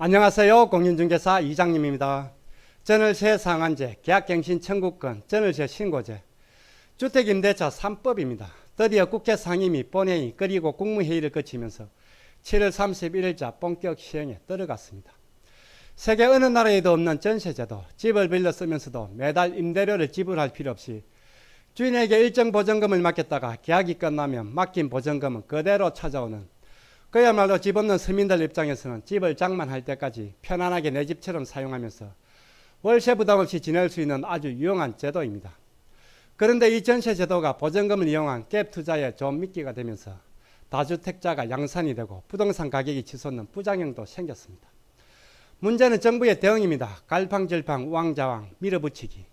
안녕하세요. 공인중개사 이장님입니다. 전월세 상한제, 계약갱신 청구권, 전월세 신고제, 주택임대차 3법입니다. 드디어 국회 상임위, 본회의 그리고 국무회의를 거치면서 7월 31일자 본격 시행에 들어갔습니다. 세계 어느 나라에도 없는 전세제도, 집을 빌려 쓰면서도 매달 임대료를 지불할 필요 없이 주인에게 일정 보증금을 맡겼다가 계약이 끝나면 맡긴 보증금은 그대로 찾아오는, 그야말로 집 없는 서민들 입장에서는 집을 장만할 때까지 편안하게 내 집처럼 사용하면서 월세 부담 없이 지낼 수 있는 아주 유용한 제도입니다. 그런데 이 전세 제도가 보증금을 이용한 갭 투자에 좀 미끼가 되면서 다주택자가 양산이 되고 부동산 가격이 치솟는 부작용도 생겼습니다. 문제는 정부의 대응입니다. 갈팡질팡 우왕좌왕 밀어붙이기.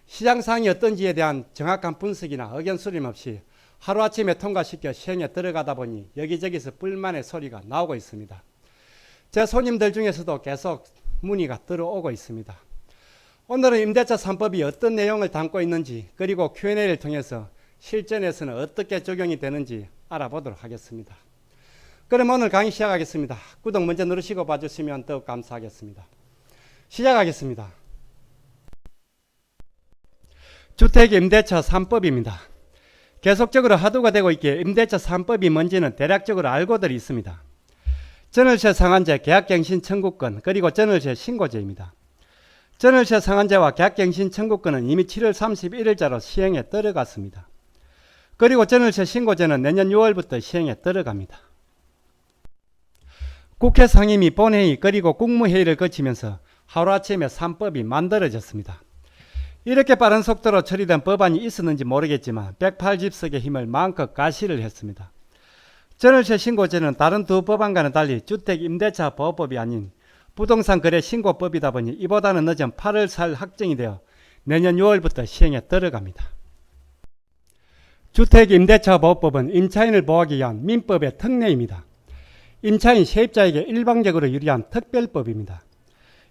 시장 상황이 어떤지에 대한 정확한 분석이나 의견 수렴 없이 하루아침에 통과시켜 시행에 들어가다 보니 여기저기서 불만의 소리가 나오고 있습니다. 제 손님들 중에서도 계속 문의가 들어오고 있습니다. 오늘은 임대차 3법이 어떤 내용을 담고 있는지, 그리고 Q&A를 통해서 실전에서는 어떻게 적용이 되는지 알아보도록 하겠습니다. 그럼 오늘 강의 시작하겠습니다. 구독 먼저 누르시고 봐주시면 더욱 감사하겠습니다. 시작하겠습니다. 주택임대차 3법입니다. 계속적으로 화두가 되고 있기에 임대차 3법이 뭔지는 대략적으로 알고들 있습니다. 전월세 상한제, 계약갱신 청구권, 그리고 전월세 신고제입니다. 전월세 상한제와 계약갱신 청구권은 이미 7월 31일자로 시행에 들어갔습니다. 그리고 전월세 신고제는 내년 6월부터 시행에 들어갑니다. 국회 상임위, 본회의, 그리고 국무회의를 거치면서 하루아침에 3법이 만들어졌습니다. 이렇게 빠른 속도로 처리된 법안이 있었는지 모르겠지만 108집석의 힘을 마음껏 가시를 했습니다. 전월세 신고제는 다른 두 법안과는 달리 주택임대차 보호법이 아닌 부동산 거래 신고법이다 보니 이보다는 늦은 8월 4일 확정이 되어 내년 6월부터 시행에 들어갑니다. 주택임대차 보호법은 임차인을 보호하기 위한 민법의 특례입니다. 임차인 세입자에게 일방적으로 유리한 특별법입니다.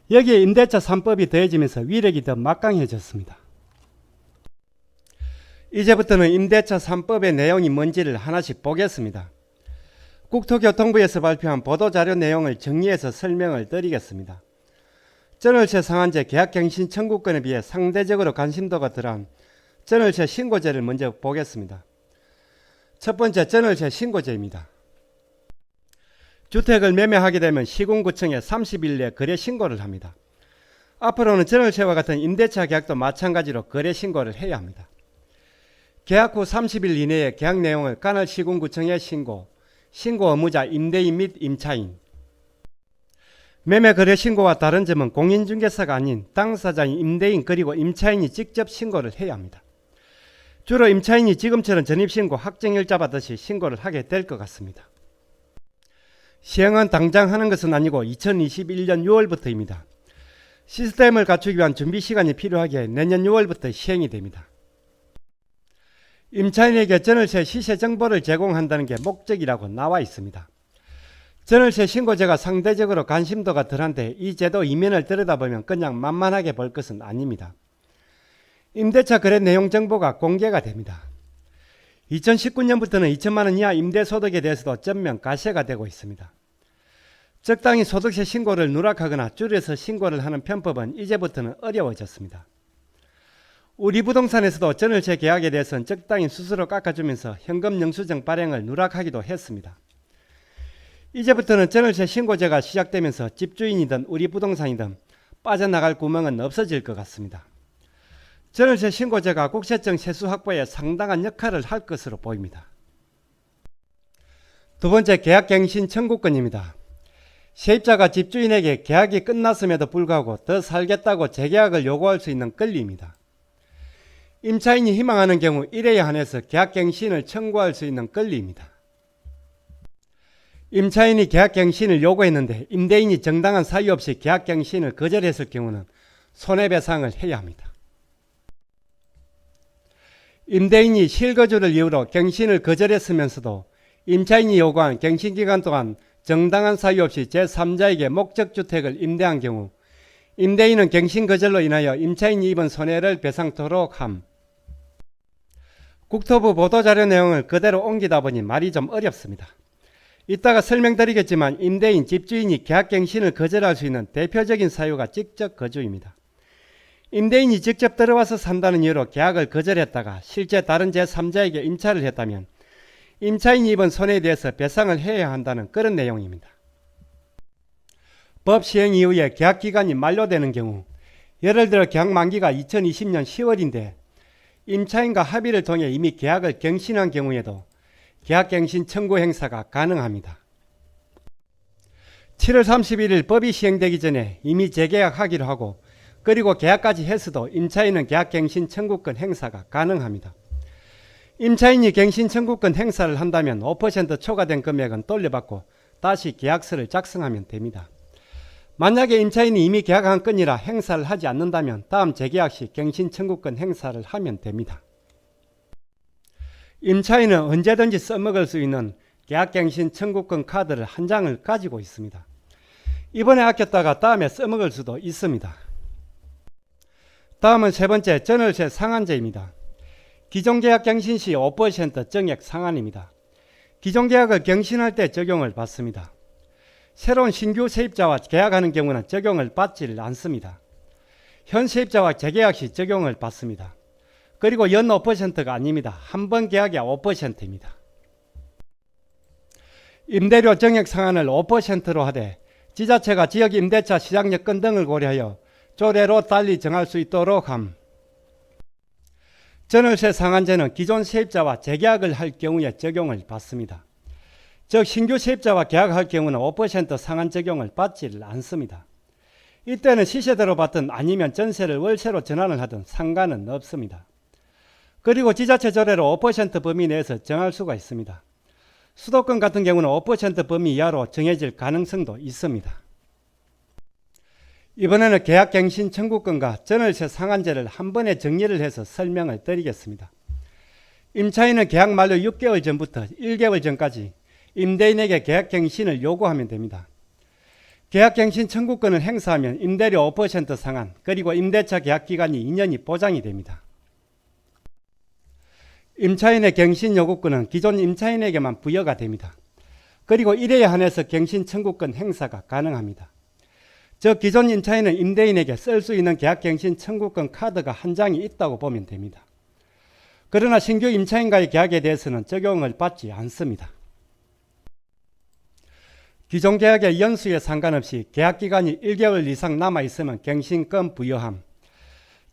여기에 임대차 3법이 더해지면서 위력이 더 막강해졌습니다. 이제부터는 임대차 3법의 내용이 뭔지를 하나씩 보겠습니다. 국토교통부에서 발표한 보도자료 내용을 정리해서 설명을 드리겠습니다. 전월세 상한제, 계약갱신 청구권에 비해 상대적으로 관심도가 덜한 전월세 신고제를 먼저 보겠습니다. 첫 번째, 전월세 신고제입니다. 주택을 매매하게 되면 시군구청에 30일 내 거래 신고를 합니다. 앞으로는 전월세와 같은 임대차 계약도 마찬가지로 거래 신고를 해야 합니다. 계약 후 30일 이내에 계약 내용을 관할 시군구청에 신고 의무자 임대인 및 임차인. 매매 거래 신고와 다른 점은 공인중개사가 아닌 당사자인 임대인 그리고 임차인이 직접 신고를 해야 합니다. 주로 임차인이 지금처럼 전입신고, 확정일자 받듯이 신고를 하게 될 것 같습니다. 시행은 당장 하는 것은 아니고 2021년 6월부터입니다. 시스템을 갖추기 위한 준비 시간이 필요하기에 내년 6월부터 시행이 됩니다. 임차인에게 전월세 시세 정보를 제공한다는 게 목적이라고 나와 있습니다. 전월세 신고제가 상대적으로 관심도가 덜한데 이 제도 이면을 들여다보면 그냥 만만하게 볼 것은 아닙니다. 임대차 거래 내용 정보가 공개가 됩니다. 2019년부터는 2천만 원 이하 임대소득에 대해서도 전면 가세가 되고 있습니다. 적당히 소득세 신고를 누락하거나 줄여서 신고를 하는 편법은 이제부터는 어려워졌습니다. 우리 부동산에서도 전월세 계약에 대해서는 적당히 스스로 깎아주면서 현금 영수증 발행을 누락하기도 했습니다. 이제부터는 전월세 신고제가 시작되면서 집주인이든 우리 부동산이든 빠져나갈 구멍은 없어질 것 같습니다. 전월세 신고제가 국세청 세수 확보에 상당한 역할을 할 것으로 보입니다. 두 번째, 계약갱신 청구권입니다. 세입자가 집주인에게 계약이 끝났음에도 불구하고 더 살겠다고 재계약을 요구할 수 있는 권리입니다. 임차인이 희망하는 경우 1회에 한해서 계약갱신을 청구할 수 있는 권리입니다. 임차인이 계약갱신을 요구했는데 임대인이 정당한 사유 없이 계약갱신을 거절했을 경우는 손해배상을 해야 합니다. 임대인이 실거주를 이유로 갱신을 거절했으면서도 임차인이 요구한 갱신기간 동안 정당한 사유 없이 제3자에게 목적주택을 임대한 경우 임대인은 갱신 거절로 인하여 임차인이 입은 손해를 배상토록 함. 국토부 보도자료 내용을 그대로 옮기다 보니 말이 좀 어렵습니다. 이따가 설명드리겠지만 임대인, 집주인이 계약갱신을 거절할 수 있는 대표적인 사유가 직접 거주입니다. 임대인이 직접 들어와서 산다는 이유로 계약을 거절했다가 실제 다른 제3자에게 임차를 했다면 임차인이 입은 손해에 대해서 배상을 해야 한다는 그런 내용입니다. 법 시행 이후에 계약기간이 만료되는 경우, 예를 들어 계약 만기가 2020년 10월인데 임차인과 합의를 통해 이미 계약을 갱신한 경우에도 계약갱신 청구 행사가 가능합니다. 7월 31일 법이 시행되기 전에 이미 재계약하기로 하고 그리고 계약까지 했어도 임차인은 계약갱신 청구권 행사가 가능합니다. 임차인이 갱신 청구권 행사를 한다면 5% 초과된 금액은 돌려받고 다시 계약서를 작성하면 됩니다. 만약에 임차인이 이미 계약한 건이라 행사를 하지 않는다면 다음 재계약 시 갱신 청구권 행사를 하면 됩니다. 임차인은 언제든지 써먹을 수 있는 계약갱신 청구권 카드를 한 장을 가지고 있습니다. 이번에 아꼈다가 다음에 써먹을 수도 있습니다. 다음은 세 번째, 전월세 상한제입니다. 기존 계약 갱신 시 5% 정액 상한입니다. 기존 계약을 갱신할 때 적용을 받습니다. 새로운 신규 세입자와 계약하는 경우는 적용을 받지 않습니다. 현 세입자와 재계약 시 적용을 받습니다. 그리고 연 5%가 아닙니다. 한 번 계약에 5%입니다. 임대료 정액 상한을 5%로 하되 지자체가 지역 임대차 시장 여건 등을 고려하여 조례로 달리 정할 수 있도록 함. 전월세 상한제는 기존 세입자와 재계약을 할 경우에 적용을 받습니다. 즉 신규 세입자와 계약할 경우는 5% 상한 적용을 받지 않습니다. 이때는 시세대로 받든 아니면 전세를 월세로 전환을 하든 상관은 없습니다. 그리고 지자체 조례로 5% 범위 내에서 정할 수가 있습니다. 수도권 같은 경우는 5% 범위 이하로 정해질 가능성도 있습니다. 이번에는 계약갱신 청구권과 전월세 상한제를 한 번에 정리를 해서 설명을 드리겠습니다. 임차인은 계약 만료 6개월 전부터 1개월 전까지 임대인에게 계약갱신을 요구하면 됩니다. 계약갱신 청구권을 행사하면 임대료 5% 상한, 그리고 임대차 계약기간이 2년이 보장이 됩니다. 임차인의 갱신 요구권은 기존 임차인에게만 부여가 됩니다. 그리고 1회에 한해서 갱신 청구권 행사가 가능합니다. 즉 기존 임차인은 임대인에게 쓸 수 있는 계약갱신 청구권 카드가 한 장이 있다고 보면 됩니다. 그러나 신규 임차인과의 계약에 대해서는 적용을 받지 않습니다. 기존 계약의 연수에 상관없이 계약기간이 1개월 이상 남아있으면 갱신권 부여함.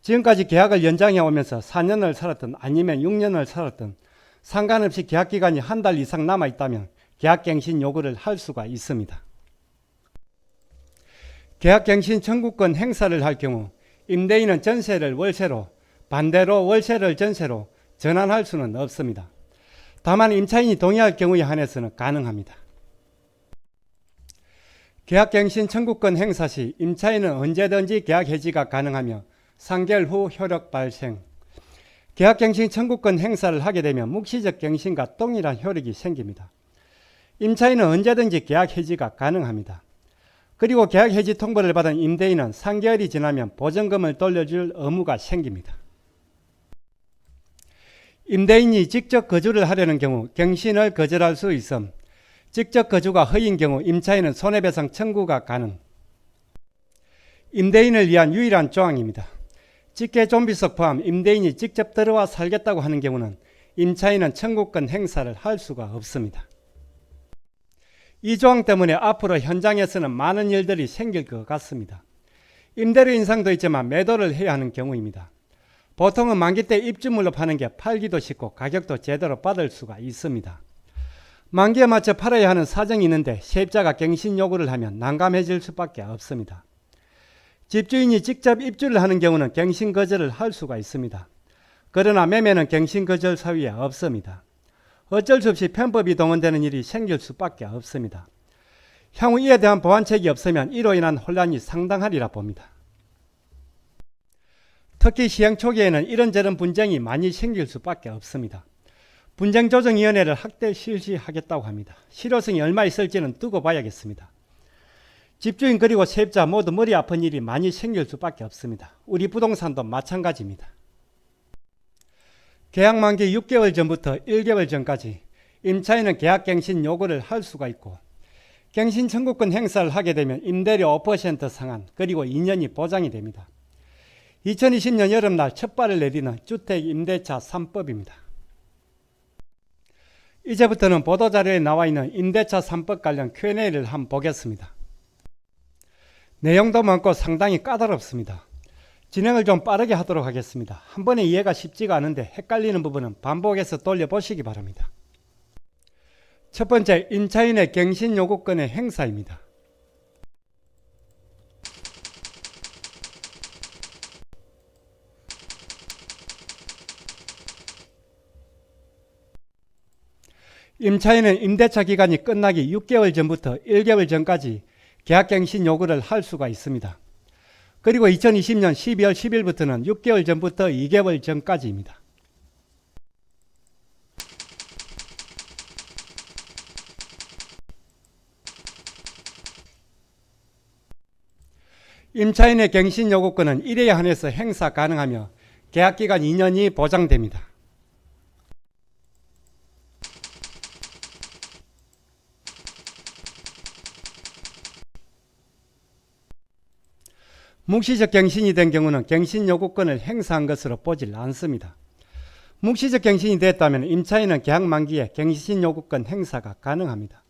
지금까지 계약을 연장해 오면서 4년을 살았든 아니면 6년을 살았든 상관없이 계약기간이 한 달 이상 남아있다면 계약갱신 요구를 할 수가 있습니다. 계약갱신 청구권 행사를 할 경우 임대인은 전세를 월세로, 반대로 월세를 전세로 전환할 수는 없습니다. 다만 임차인이 동의할 경우에 한해서는 가능합니다. 계약갱신 청구권 행사 시 임차인은 언제든지 계약 해지가 가능하며 3개월 후 효력 발생. 계약갱신 청구권 행사를 하게 되면 묵시적 갱신과 동일한 효력이 생깁니다. 임차인은 언제든지 계약 해지가 가능합니다. 그리고 계약 해지 통보를 받은 임대인은 3개월이 지나면 보증금을 돌려줄 의무가 생깁니다. 임대인이 직접 거주를 하려는 경우 갱신을 거절할 수 있음. 직접 거주가 허위인 경우 임차인은 손해배상 청구가 가능. 임대인을 위한 유일한 조항입니다. 직계 좀비석 포함 임대인이 직접 들어와 살겠다고 하는 경우는 임차인은 청구권 행사를 할 수가 없습니다. 이 조항 때문에 앞으로 현장에서는 많은 일들이 생길 것 같습니다. 임대료 인상도 있지만 매도를 해야 하는 경우입니다. 보통은 만기 때 입주물로 파는 게 팔기도 쉽고 가격도 제대로 받을 수가 있습니다. 만기에 맞춰 팔아야 하는 사정이 있는데 세입자가 갱신 요구를 하면 난감해질 수밖에 없습니다. 집주인이 직접 입주를 하는 경우는 갱신 거절을 할 수가 있습니다. 그러나 매매는 갱신 거절 사유에 없습니다. 어쩔 수 없이 편법이 동원되는 일이 생길 수밖에 없습니다. 향후 이에 대한 보완책이 없으면 이로 인한 혼란이 상당하리라 봅니다. 특히 시행 초기에는 이런저런 분쟁이 많이 생길 수밖에 없습니다. 분쟁조정위원회를 확대 실시하겠다고 합니다. 실효성이 얼마 있을지는 두고 봐야겠습니다. 집주인 그리고 세입자 모두 머리 아픈 일이 많이 생길 수밖에 없습니다. 우리 부동산도 마찬가지입니다. 계약 만기 6개월 전부터 1개월 전까지 임차인은 계약갱신 요구를 할 수가 있고, 갱신 청구권 행사를 하게 되면 임대료 5% 상한 그리고 2년이 보장이 됩니다. 2020년 여름날 첫 발을 내디는 주택임대차 3법입니다. 이제부터는 보도자료에 나와 있는 임대차 3법 관련 Q&A를 한번 보겠습니다. 내용도 많고 상당히 까다롭습니다. 진행을 좀 빠르게 하도록 하겠습니다. 한 번에 이해가 쉽지가 않은데 헷갈리는 부분은 반복해서 돌려보시기 바랍니다. 첫 번째, 임차인의 갱신 요구권의 행사입니다. 임차인은 임대차 기간이 끝나기 6개월 전부터 1개월 전까지 계약갱신 요구를 할 수가 있습니다. 그리고 2020년 12월 10일부터는 6개월 전부터 2개월 전까지입니다. 임차인의 갱신 요구권은 1회에 한해서 행사 가능하며 계약기간 2년이 보장됩니다. 묵시적 갱신이 된 경우는 갱신 요구권을 행사한 것으로 보질 않습니다. 묵시적 갱신이 됐다면 임차인은 계약 만기에 갱신 요구권 행사가 가능합니다.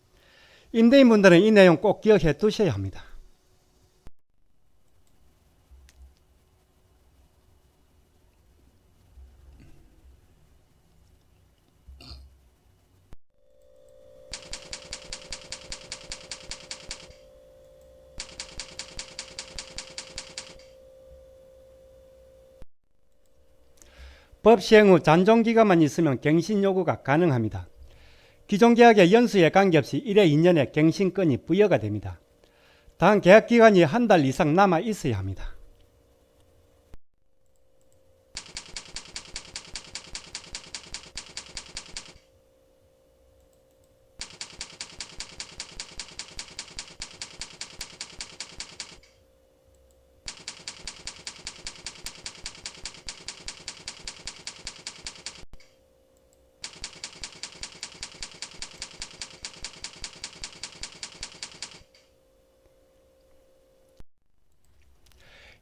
임대인분들은 이 내용 꼭 기억해 두셔야 합니다. 법 시행 후 잔존기간만 있으면 갱신 요구가 가능합니다. 기존 계약의 연수에 관계없이 1회 2년의 갱신권이 부여가 됩니다. 단 계약기간이 한 달 이상 남아 있어야 합니다.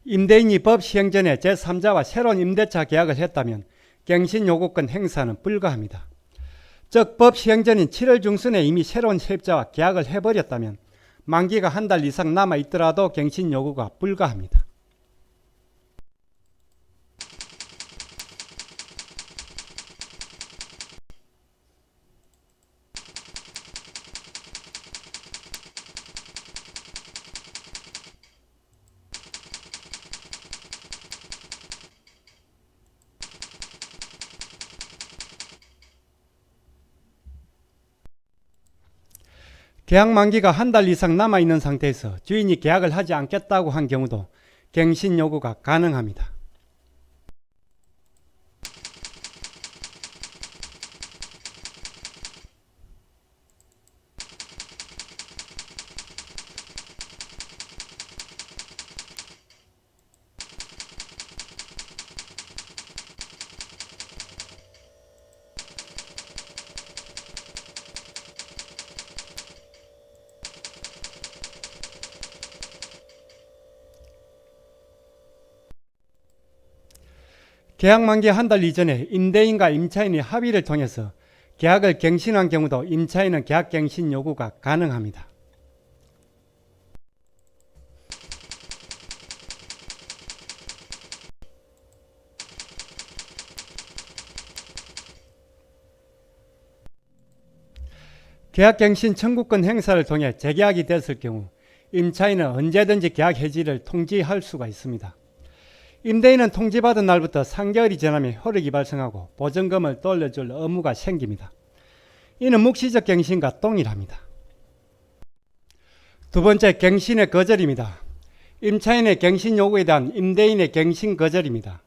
임대인이 법 시행 전에 제3자와 새로운 임대차 계약을 했다면 갱신 요구권 행사는 불가합니다. 즉 법 시행 전인 7월 중순에 이미 새로운 세입자와 계약을 해버렸다면 만기가 한 달 이상 남아 있더라도 갱신 요구가 불가합니다. 계약 만기가 한 달 이상 남아있는 상태에서 주인이 계약을 하지 않겠다고 한 경우도 갱신 요구가 가능합니다. 계약 만기 한 달 이전에 임대인과 임차인이 합의를 통해서 계약을 갱신한 경우도 임차인은 계약 갱신 요구가 가능합니다. 계약갱신 청구권 행사를 통해 재계약이 됐을 경우 임차인은 언제든지 계약 해지를 통지할 수가 있습니다. 임대인은 통지받은 날부터 3개월이 지나면 효력이 발생하고 보증금을 돌려줄 의무가 생깁니다. 이는 묵시적 갱신과 동일합니다. 두 번째, 갱신의 거절입니다. 임차인의 갱신 요구에 대한 임대인의 갱신 거절입니다.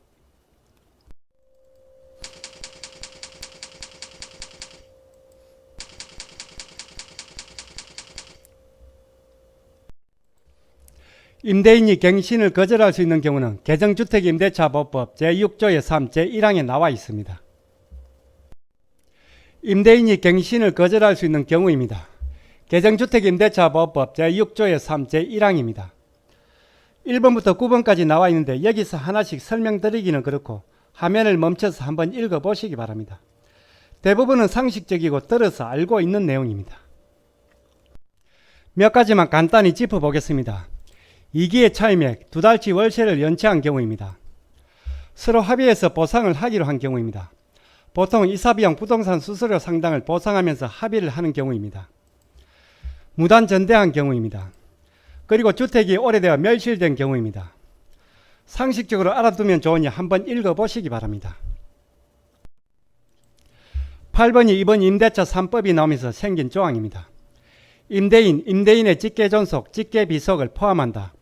임대인이 갱신을 거절할 수 있는 경우는 개정주택임대차보호법 제6조의 3, 제1항에 나와 있습니다. 임대인이 갱신을 거절할 수 있는 경우입니다. 개정주택임대차보호법 제6조의 3 제1항입니다. 1번부터 9번까지 나와 있는데 여기서 하나씩 설명드리기는 그렇고 화면을 멈춰서 한번 읽어보시기 바랍니다. 대부분은 상식적이고 들어서 알고 있는 내용입니다. 몇 가지만 간단히 짚어보겠습니다. 2기의 차임액, 2달치 월세를 연체한 경우입니다. 서로 합의해서 보상을 하기로 한 경우입니다. 보통 이사비용 부동산 수수료 상당을 보상하면서 합의를 하는 경우입니다. 무단 전대한 경우입니다. 그리고 주택이 오래되어 멸실된 경우입니다. 상식적으로 알아두면 좋으니 한번 읽어보시기 바랍니다. 8번이 이번 임대차 3법이 나오면서 생긴 조항입니다. 임대인, 임대인의 직계존속, 직계비속을 포함한다.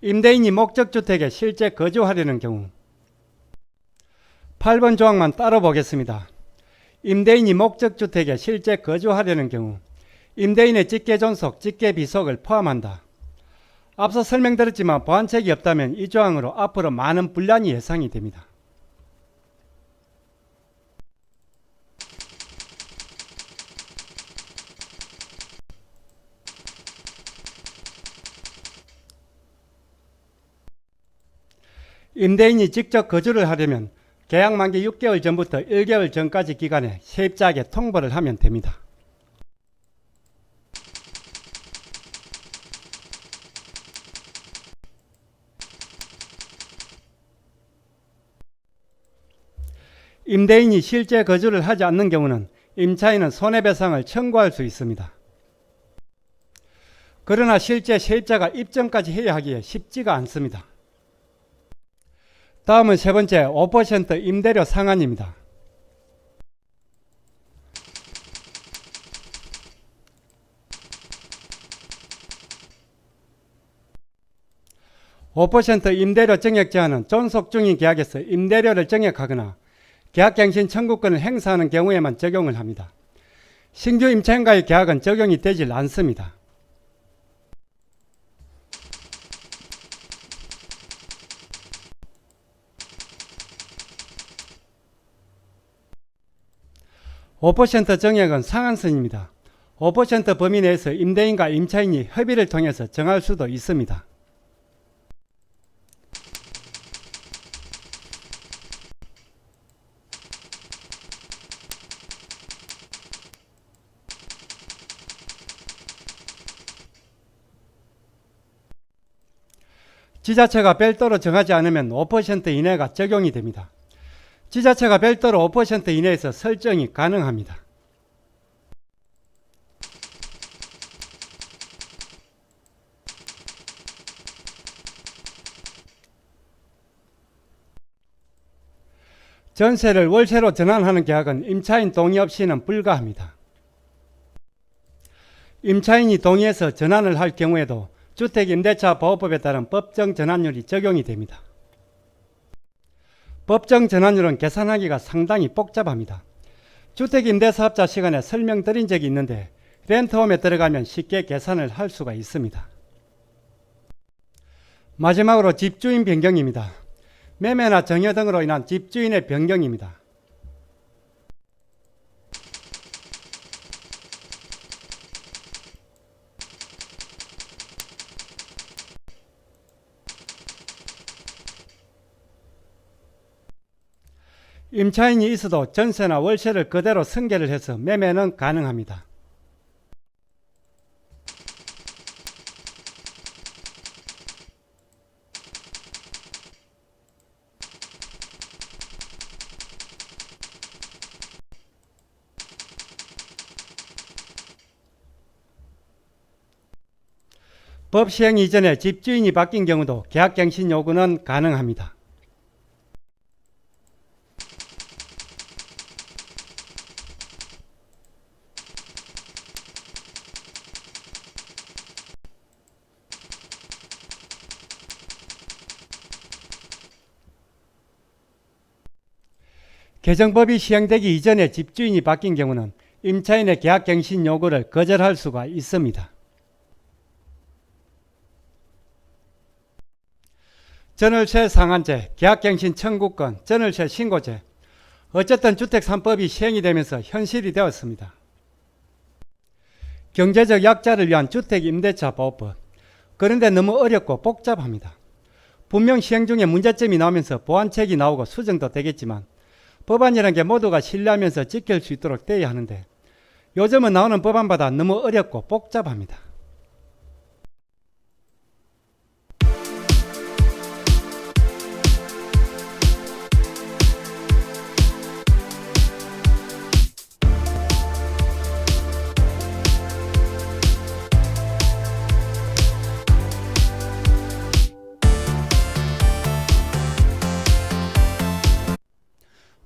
임대인이 목적주택에 실제 거주하려는 경우. 8번 조항만 따로 보겠습니다. 임대인이 목적주택에 실제 거주하려는 경우 임대인의 직계존속, 직계비속을 포함한다. 앞서 설명드렸지만 보완책이 없다면 이 조항으로 앞으로 많은 분란이 예상이 됩니다. 임대인이 직접 거주를 하려면 계약 만기 6개월 전부터 1개월 전까지 기간에 세입자에게 통보를 하면 됩니다. 임대인이 실제 거주를 하지 않는 경우는 임차인은 손해배상을 청구할 수 있습니다. 그러나 실제 세입자가 입점까지 해야 하기에 쉽지가 않습니다. 다음은 세 번째 5% 임대료 상한입니다. (5% 임대료 정액 제한은 존속 중인 계약에서 임대료를 정액하거나 계약갱신 청구권을 행사하는 경우에만 적용을 합니다. 신규 임차인과의 계약은 적용이 되질 않습니다. (5% 정액은 상한선입니다. 5% 범위 내에서 임대인과 임차인이 협의를 통해서 정할 수도 있습니다. 지자체가 별도로 정하지 않으면 5% 이내가 적용이 됩니다. 지자체가 별도로 5% 이내에서 설정이 가능합니다. 전세를 월세로 전환하는 계약은 임차인 동의 없이는 불가합니다. 임차인이 동의해서 전환을 할 경우에도 주택임대차 보호법에 따른 법정 전환율이 적용이 됩니다. 법정 전환율은 계산하기가 상당히 복잡합니다. 주택임대사업자 시간에 설명드린 적이 있는데 렌트홈에 들어가면 쉽게 계산을 할 수가 있습니다. 마지막으로 집주인 변경입니다. 매매나 정여 등으로 인한 집주인의 변경입니다. 임차인이 있어도 전세나 월세를 그대로 승계를 해서 매매는 가능합니다. 법 시행 이전에 집주인이 바뀐 경우도 계약갱신 요구는 가능합니다. 개정법이 시행되기 이전에 집주인이 바뀐 경우는 임차인의 계약갱신 요구를 거절할 수가 있습니다. 전월세 상한제, 계약갱신 청구권, 전월세 신고제, 어쨌든 주택 3법이 시행이 되면서 현실이 되었습니다. 경제적 약자를 위한 주택임대차 보호법. 그런데 너무 어렵고 복잡합니다. 분명 시행 중에 문제점이 나오면서 보완책이 나오고 수정도 되겠지만 법안이라는 게 모두가 신뢰하면서 지킬 수 있도록 되어야 하는데 요즘은 나오는 법안보다 너무 어렵고 복잡합니다.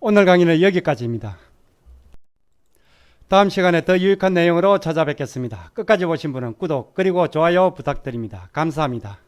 오늘 강의는 여기까지입니다. 다음 시간에 더 유익한 내용으로 찾아뵙겠습니다. 끝까지 보신 분은 구독 그리고 좋아요 부탁드립니다. 감사합니다.